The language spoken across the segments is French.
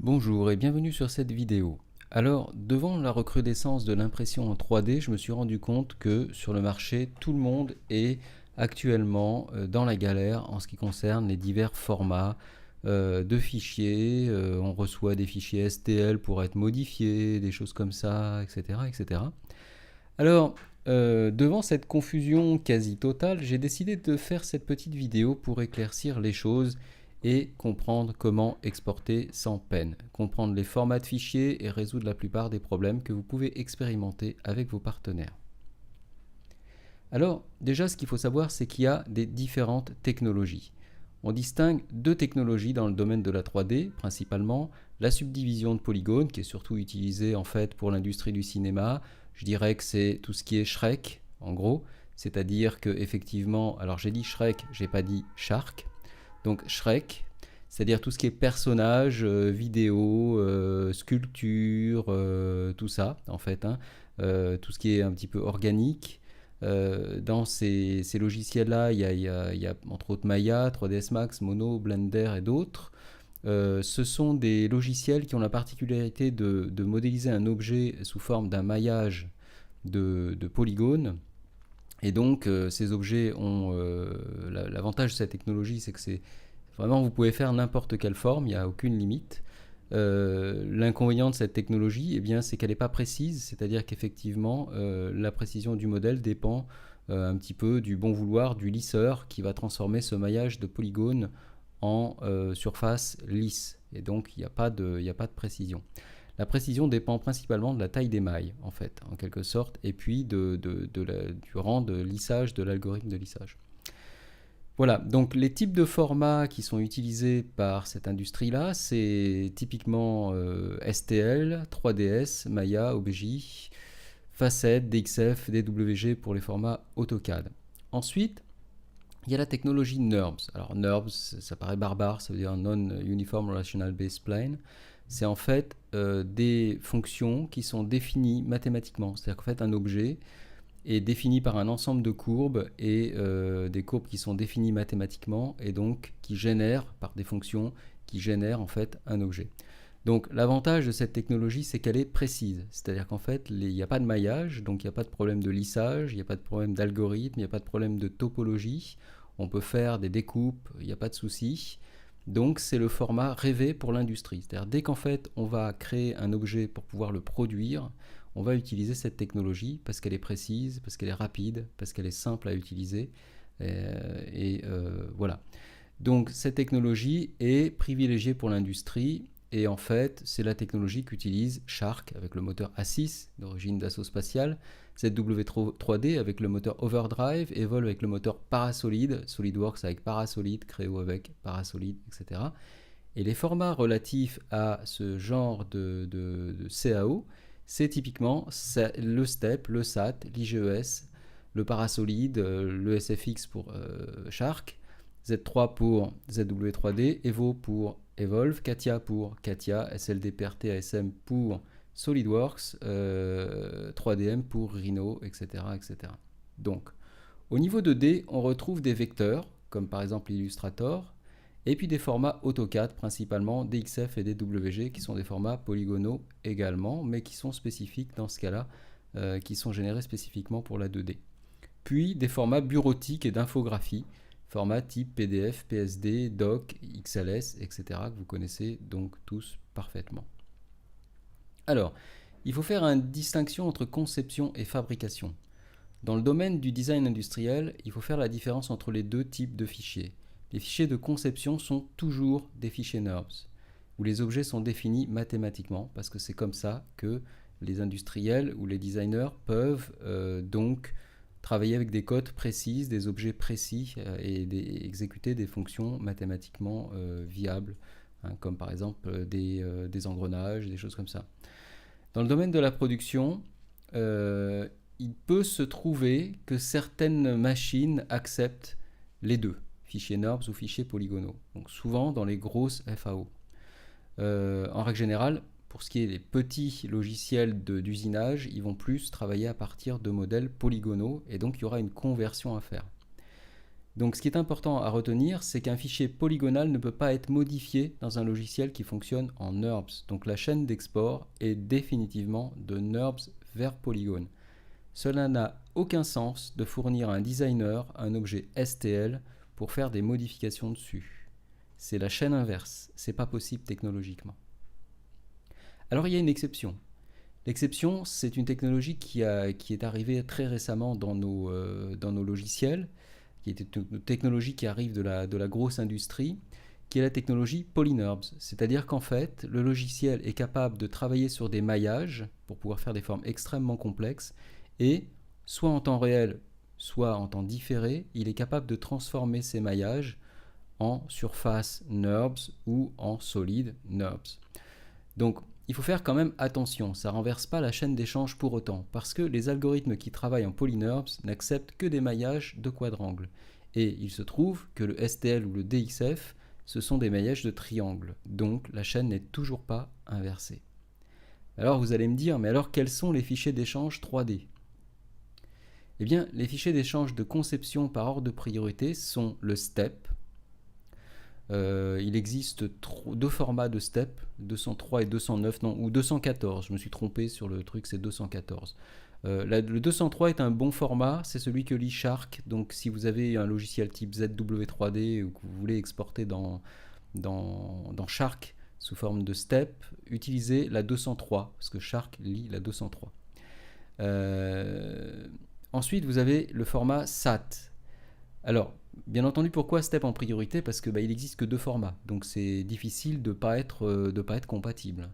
Bonjour et bienvenue sur cette vidéo. Alors, devant la recrudescence de l'impression en 3D, je me suis rendu compte que sur le marché, tout le monde est actuellement dans la galère en ce qui concerne les divers formats de fichiers. On reçoit des fichiers STL pour être modifiés, des choses comme ça, etc. etc. Alors, devant cette confusion quasi totale, j'ai décidé de faire cette petite vidéo pour éclaircir les choses et comprendre comment exporter sans peine, comprendre les formats de fichiers et résoudre la plupart des problèmes que vous pouvez expérimenter avec vos partenaires. Alors, déjà, ce qu'il faut savoir, c'est qu'il y a des différentes technologies. On distingue deux technologies dans le domaine de la 3D, principalement la subdivision de polygones, qui est surtout utilisée en fait pour l'industrie du cinéma. Je dirais que c'est tout ce qui est Shrek, en gros, c'est-à-dire que effectivement, alors j'ai dit Shrek, j'ai pas dit Shark. Donc Shrek, c'est-à-dire tout ce qui est personnage, vidéo, sculpture, tout ça en fait, hein, tout ce qui est un petit peu organique. Dans ces logiciels-là, il y a entre autres Maya, 3ds Max, Mono, Blender et d'autres. Ce sont des logiciels qui ont la particularité de modéliser un objet sous forme d'un maillage de polygones. Et donc, ces objets ont l'avantage de cette technologie, c'est que c'est vraiment, vous pouvez faire n'importe quelle forme, il n'y a aucune limite. L'inconvénient de cette technologie, eh bien, c'est qu'elle n'est pas précise, c'est-à-dire qu'effectivement, la précision du modèle dépend un petit peu du bon vouloir du lisseur qui va transformer ce maillage de polygones en surface lisse. Et donc, il n'y a pas de précision. La précision dépend principalement de la taille des mailles, en fait, en quelque sorte, et puis du rang de lissage de l'algorithme de lissage. Voilà, donc les types de formats qui sont utilisés par cette industrie-là, c'est typiquement STL, 3ds, Maya, OBJ, Facet, DXF, DWG pour les formats AutoCAD. Ensuite, il y a la technologie NURBS. Alors NURBS, ça paraît barbare, ça veut dire Non-Uniform Rational Base Plane. C'est en fait des fonctions qui sont définies mathématiquement. C'est-à-dire qu'en fait, un objet est défini par un ensemble de courbes et des courbes qui sont définies mathématiquement et donc qui génèrent par des fonctions qui génèrent en fait un objet. Donc l'avantage de cette technologie, c'est qu'elle est précise. C'est-à-dire qu'en fait, il n'y a pas de maillage, donc il n'y a pas de problème de lissage, il n'y a pas de problème d'algorithme, il n'y a pas de problème de topologie. On peut faire des découpes, il n'y a pas de souci. Donc c'est le format rêvé pour l'industrie. C'est-à-dire dès qu'en fait on va créer un objet pour pouvoir le produire, on va utiliser cette technologie parce qu'elle est précise, parce qu'elle est rapide, parce qu'elle est simple à utiliser. Voilà. Donc cette technologie est privilégiée pour l'industrie et en fait c'est la technologie qu'utilise Shark avec le moteur A6 d'origine Dassault Spatial, ZW3D avec le moteur Overdrive, Evolve avec le moteur Parasolid, SolidWorks avec Parasolid, Creo avec Parasolid, etc. Et les formats relatifs à ce genre de CAO, c'est typiquement le STEP, le SAT, l'IGES, le Parasolid, le SFX pour Shark, Z3 pour ZW3D, Evo pour Evolve, Katia pour Katia, SLDPRT ASM pour SolidWorks, 3DM pour Rhino, etc., etc. Donc, au niveau 2D, on retrouve des vecteurs, comme par exemple Illustrator, et puis des formats AutoCAD, principalement DXF et DWG, qui sont des formats polygonaux également, mais qui sont spécifiques dans ce cas-là, qui sont générés spécifiquement pour la 2D. Puis des formats bureautiques et d'infographie, formats type PDF, PSD, Doc, XLS, etc., que vous connaissez donc tous parfaitement. Alors, il faut faire une distinction entre conception et fabrication. Dans le domaine du design industriel, il faut faire la différence entre les deux types de fichiers. Les fichiers de conception sont toujours des fichiers NURBS, où les objets sont définis mathématiquement, parce que c'est comme ça que les industriels ou les designers peuvent donc travailler avec des codes précises, des objets précis et exécuter des fonctions mathématiquement viables, hein, comme par exemple des engrenages, des choses comme ça. Dans le domaine de la production, il peut se trouver que certaines machines acceptent les deux, fichiers NURBS ou fichiers polygonaux. Donc souvent dans les grosses FAO. En règle générale, pour ce qui est des petits logiciels d'usinage, ils vont plus travailler à partir de modèles polygonaux et donc il y aura une conversion à faire. Donc ce qui est important à retenir, c'est qu'un fichier polygonal ne peut pas être modifié dans un logiciel qui fonctionne en NURBS. Donc la chaîne d'export est définitivement de NURBS vers Polygon. Cela n'a aucun sens de fournir à un designer un objet STL pour faire des modifications dessus. C'est la chaîne inverse, c'est pas possible technologiquement. Alors il y a une exception. L'exception, c'est une technologie qui est arrivée très récemment dans nos logiciels, qui est une technologie qui arrive de la grosse industrie, qui est la technologie PolyNURBS. C'est-à-dire qu'en fait, le logiciel est capable de travailler sur des maillages pour pouvoir faire des formes extrêmement complexes, et soit en temps réel, soit en temps différé, il est capable de transformer ces maillages en surface NURBS ou en solide NURBS. Donc, il faut faire quand même attention, ça ne renverse pas la chaîne d'échange pour autant, parce que les algorithmes qui travaillent en PolyNURBS n'acceptent que des maillages de quadrangles. Et il se trouve que le STL ou le DXF, ce sont des maillages de triangles, donc la chaîne n'est toujours pas inversée. Alors vous allez me dire, mais alors quels sont les fichiers d'échange 3D ? Eh bien, les fichiers d'échange de conception par ordre de priorité sont le STEP. Il existe deux formats de STEP, 203 et 209, non, ou 214, je me suis trompé sur le truc, c'est 214. Le 203 est un bon format, c'est celui que lit Shark, donc si vous avez un logiciel type ZW3D ou que vous voulez exporter dans Shark sous forme de STEP, utilisez la 203, parce que Shark lit la 203. Ensuite, vous avez le format SAT. Alors, bien entendu, pourquoi STEP en priorité ? Parce que il n'existe que deux formats, donc c'est difficile de ne pas être compatible.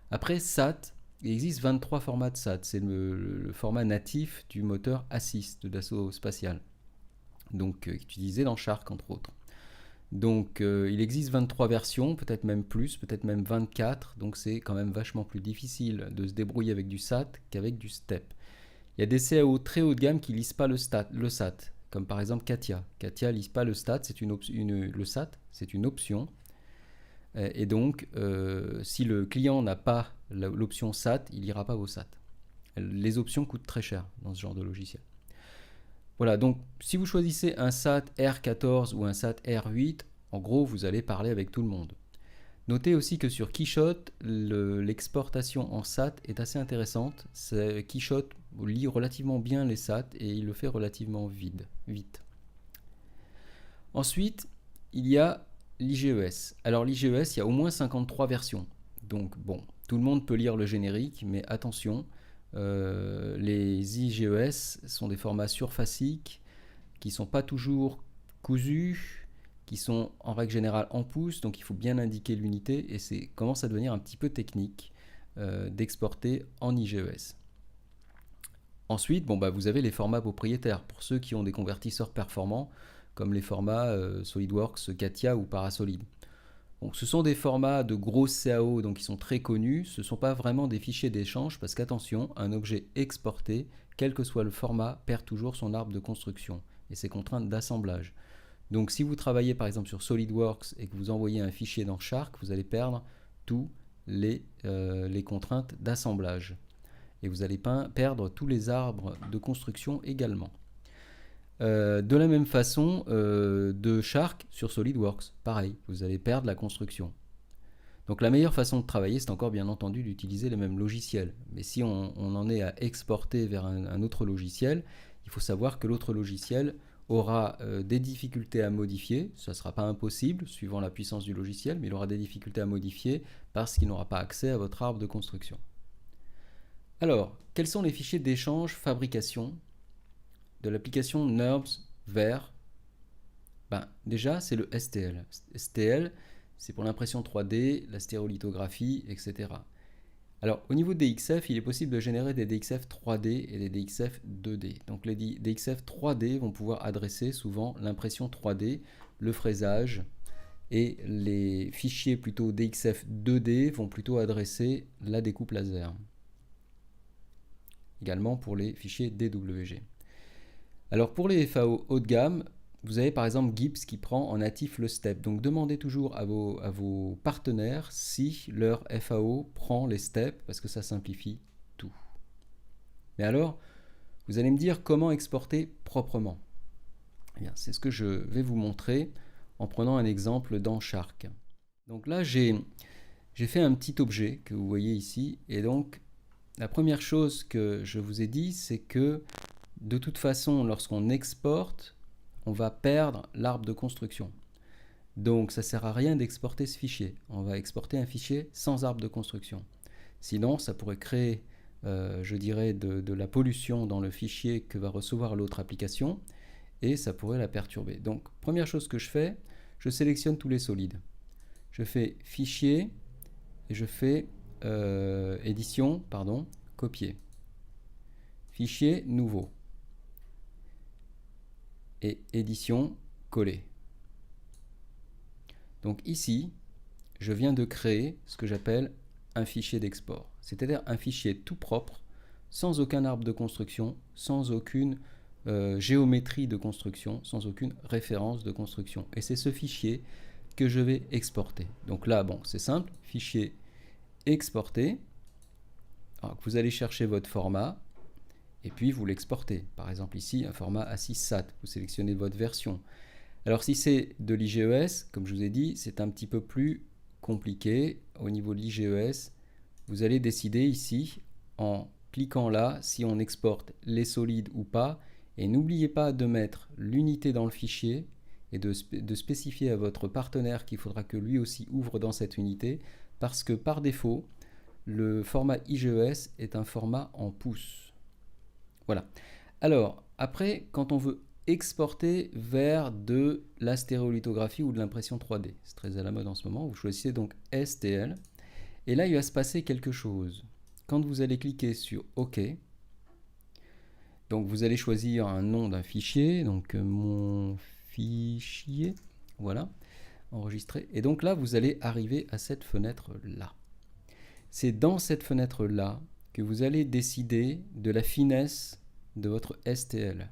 Après SAT, il existe 23 formats de SAT, c'est le format natif du moteur A6 de Dassault Spatial, donc utilisé dans Shark entre autres. Donc il existe 23 versions, peut-être même plus, peut-être même 24, donc c'est quand même vachement plus difficile de se débrouiller avec du SAT qu'avec du STEP. Il y a des CAO très haut de gamme qui ne lisent pas le SAT, comme par exemple Katia. Katia ne lise pas le SAT, le SAT, c'est une option. Et donc, si le client n'a pas l'option SAT, il n'ira pas au SAT. Les options coûtent très cher dans ce genre de logiciel. Voilà, donc si vous choisissez un SAT R14 ou un SAT R8, en gros, vous allez parler avec tout le monde. Notez aussi que sur Keyshot, l'exportation en SAT est assez intéressante. Keyshot lit relativement bien les SAT et il le fait relativement vite. Ensuite, il y a l'IGES. Alors l'IGES, il y a au moins 53 versions. Donc bon, tout le monde peut lire le générique, mais attention, les IGES sont des formats surfaciques qui ne sont pas toujours cousus, qui sont en règle générale en pouces, donc il faut bien indiquer l'unité et c'est commence à devenir un petit peu technique d'exporter en IGES. Ensuite, vous avez les formats propriétaires pour ceux qui ont des convertisseurs performants comme les formats SolidWorks, Katia ou Parasolid. Donc, ce sont des formats de grosses CAO donc qui sont très connus, ce ne sont pas vraiment des fichiers d'échange parce qu'attention, un objet exporté, quel que soit le format, perd toujours son arbre de construction et ses contraintes d'assemblage. Donc si vous travaillez par exemple sur SolidWorks et que vous envoyez un fichier dans Shark, vous allez perdre tous les contraintes d'assemblage. Et vous allez perdre tous les arbres de construction également. De la même façon, de Shark sur SolidWorks, pareil, vous allez perdre la construction. Donc la meilleure façon de travailler, c'est encore bien entendu d'utiliser les mêmes logiciels. Mais si on en est à exporter vers un autre logiciel, il faut savoir que l'autre logiciel aura des difficultés à modifier, ça ne sera pas impossible suivant la puissance du logiciel, mais il aura des difficultés à modifier parce qu'il n'aura pas accès à votre arbre de construction. Alors, quels sont les fichiers d'échange fabrication de l'application NURBS vers déjà, c'est le STL. STL, c'est pour l'impression 3D, la stéréolithographie, etc. Alors, au niveau des DXF, il est possible de générer des DXF 3D et des DXF 2D. Donc, les DXF 3D vont pouvoir adresser souvent l'impression 3D, le fraisage, et les fichiers plutôt DXF 2D vont plutôt adresser la découpe laser. Également pour les fichiers DWG. Alors, pour les FAO haut de gamme, vous avez par exemple Gibbs qui prend en natif le STEP. Donc demandez toujours à vos partenaires si leur FAO prend les steps parce que ça simplifie tout. Mais alors, vous allez me dire comment exporter proprement. Eh bien, c'est ce que je vais vous montrer en prenant un exemple dans Shark. Donc là, j'ai fait un petit objet que vous voyez ici. Et donc, la première chose que je vous ai dit, c'est que de toute façon, lorsqu'on exporte, on va perdre l'arbre de construction. Donc, ça ne sert à rien d'exporter ce fichier. On va exporter un fichier sans arbre de construction. Sinon, ça pourrait créer, je dirais, de la pollution dans le fichier que va recevoir l'autre application et ça pourrait la perturber. Donc, première chose que je fais, je sélectionne tous les solides. Je fais Fichier et je fais Édition, pardon, Copier. Fichier, Nouveau. Et Édition, Coller. Donc ici, je viens de créer ce que j'appelle un fichier d'export, c'est-à-dire un fichier tout propre, sans aucun arbre de construction, sans aucune géométrie de construction, sans aucune référence de construction. Et c'est ce fichier que je vais exporter. Donc là, bon, c'est simple, fichier exporter. Alors, vous allez chercher votre format et puis vous l'exportez. Par exemple ici, un format A6 SAT, vous sélectionnez votre version. Alors si c'est de l'IGES, comme je vous ai dit, c'est un petit peu plus compliqué. Au niveau de l'IGES, vous allez décider ici, en cliquant là, si on exporte les solides ou pas. Et n'oubliez pas de mettre l'unité dans le fichier et de spécifier à votre partenaire qu'il faudra que lui aussi ouvre dans cette unité, parce que par défaut, le format IGES est un format en pouces. Voilà. Alors, après, quand on veut exporter vers de la stéréolithographie ou de l'impression 3D. C'est très à la mode en ce moment. Vous choisissez donc STL. Et là, il va se passer quelque chose. Quand vous allez cliquer sur OK, donc vous allez choisir un nom d'un fichier, donc mon fichier, voilà, enregistré. Et donc là, vous allez arriver à cette fenêtre-là. C'est dans cette fenêtre-là que vous allez décider de la finesse de votre STL.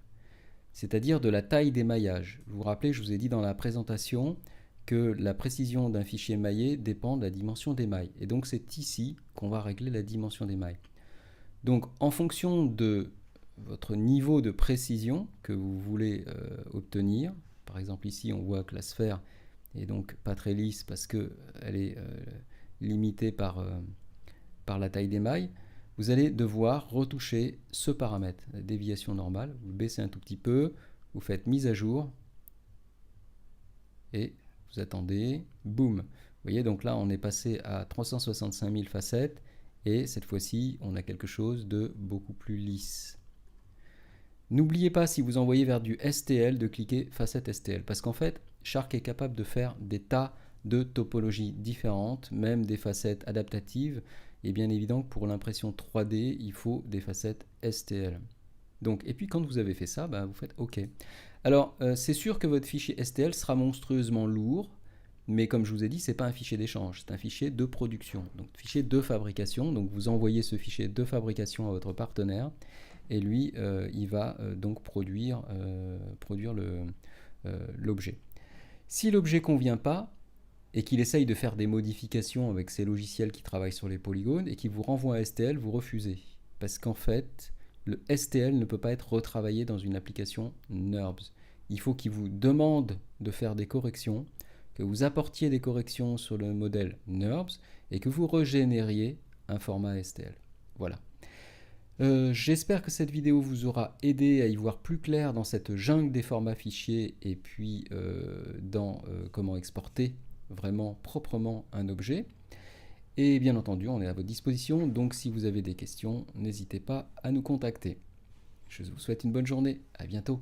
C'est-à-dire de la taille des maillages. Vous vous rappelez, je vous ai dit dans la présentation que la précision d'un fichier maillé dépend de la dimension des mailles. Et donc c'est ici qu'on va régler la dimension des mailles. Donc en fonction de votre niveau de précision que vous voulez obtenir, par exemple ici on voit que la sphère est donc pas très lisse parce qu'elle est limitée par la taille des mailles, vous allez devoir retoucher ce paramètre, la déviation normale. Vous le baissez un tout petit peu, vous faites mise à jour, et vous attendez, boum. Vous voyez, donc là, on est passé à 365 000 facettes, et cette fois-ci, on a quelque chose de beaucoup plus lisse. N'oubliez pas, si vous envoyez vers du STL, de cliquer facette STL, parce qu'en fait, Shark est capable de faire des tas de topologies différentes, même des facettes adaptatives. Et bien évident que pour l'impression 3D, il faut des facettes STL. Donc, et puis quand vous avez fait ça, vous faites OK. Alors, c'est sûr que votre fichier STL sera monstrueusement lourd, mais comme je vous ai dit, ce n'est pas un fichier d'échange, c'est un fichier de production, donc fichier de fabrication. Donc vous envoyez ce fichier de fabrication à votre partenaire, et lui, il va donc produire l'objet. Si l'objet ne convient pas, et qu'il essaye de faire des modifications avec ces logiciels qui travaillent sur les polygones et qui vous renvoient à STL, vous refusez. Parce qu'en fait, le STL ne peut pas être retravaillé dans une application NURBS. Il faut qu'il vous demande de faire des corrections, que vous apportiez des corrections sur le modèle NURBS et que vous régénériez un format STL. Voilà. J'espère que cette vidéo vous aura aidé à y voir plus clair dans cette jungle des formats fichiers et puis dans comment exporter vraiment proprement un objet. Et bien entendu, on est à votre disposition, donc si vous avez des questions, n'hésitez pas à nous contacter. Je vous souhaite une bonne journée, à bientôt.